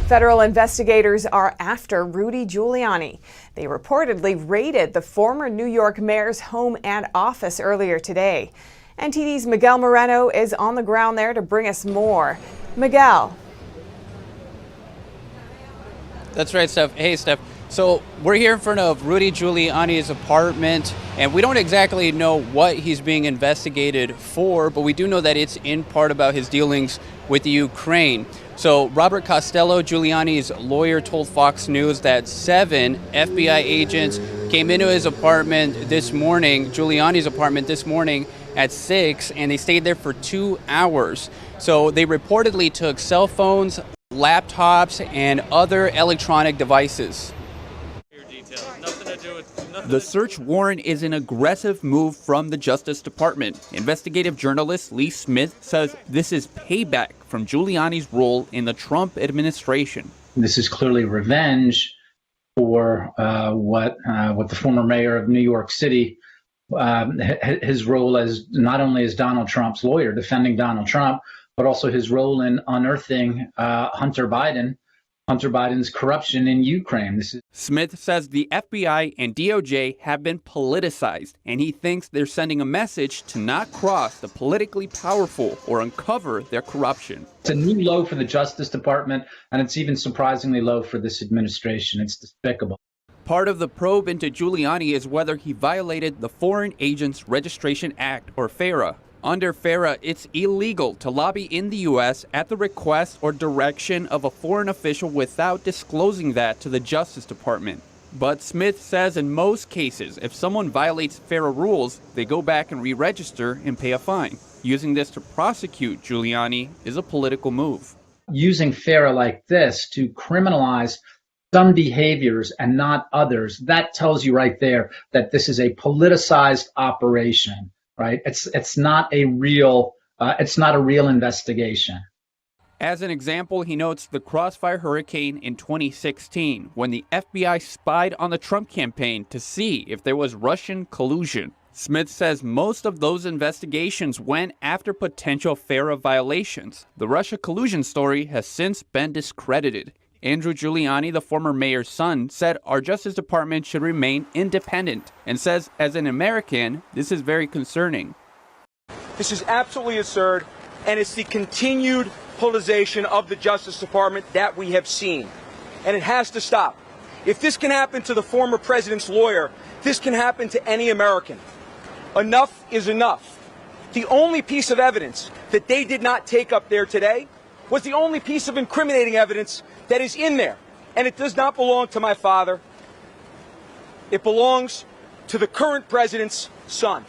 Federal investigators are after Rudy Giuliani. They reportedly raided the former New York mayor's home and office earlier today. NTD's Miguel Moreno is on the ground there to bring us more. Miguel. That's right, Steph. Hey, Steph. So we're here in front of Rudy Giuliani's apartment, and we don't exactly know what he's being investigated for, but we do know that it's in part about his dealings with the Ukraine. So Robert Costello, Giuliani's lawyer, told Fox News that 7 FBI agents came into his apartment this morning, Giuliani's apartment this morning at 6, and they stayed there for 2 hours. So they reportedly took cell phones, laptops, and other electronic devices. The search warrant is an aggressive move from the Justice Department. Investigative journalist Lee Smith says this is payback from Giuliani's role in the Trump administration. This is clearly revenge for what the former mayor of New York City, his role as not only as Donald Trump's lawyer defending Donald Trump, but also his role in unearthing Hunter Biden's corruption in Ukraine. Smith says the FBI and DOJ have been politicized, and he thinks they're sending a message to not cross the politically powerful or uncover their corruption. It's a new low for the Justice Department, and it's even surprisingly low for this administration. It's despicable. Part of the probe into Giuliani is whether he violated the Foreign Agents Registration Act, or FARA. Under FARA, it's illegal to lobby in the U.S. at the request or direction of a foreign official without disclosing that to the Justice Department. But Smith says in most cases, if someone violates FARA rules, they go back and re-register and pay a fine. Using this to prosecute Giuliani is a political move. Using FARA like this to criminalize some behaviors and not others, that tells you right there that this is a politicized operation. Right? It's not a real investigation. As an example, he notes the Crossfire hurricane in 2016, when the FBI spied on the Trump campaign to see if there was Russian collusion. Smith says most of those investigations went after potential FARA violations. The Russia collusion story has since been discredited. Andrew Giuliani, the former mayor's son, said our Justice Department should remain independent and says, as an American, this is very concerning. This is absolutely absurd, and it's the continued politicization of the Justice Department that we have seen. And it has to stop. If this can happen to the former president's lawyer, this can happen to any American. Enough is enough. The only piece of evidence that they did not take up there today was the only piece of incriminating evidence that is in there. And it does not belong to my father. It belongs to the current president's son.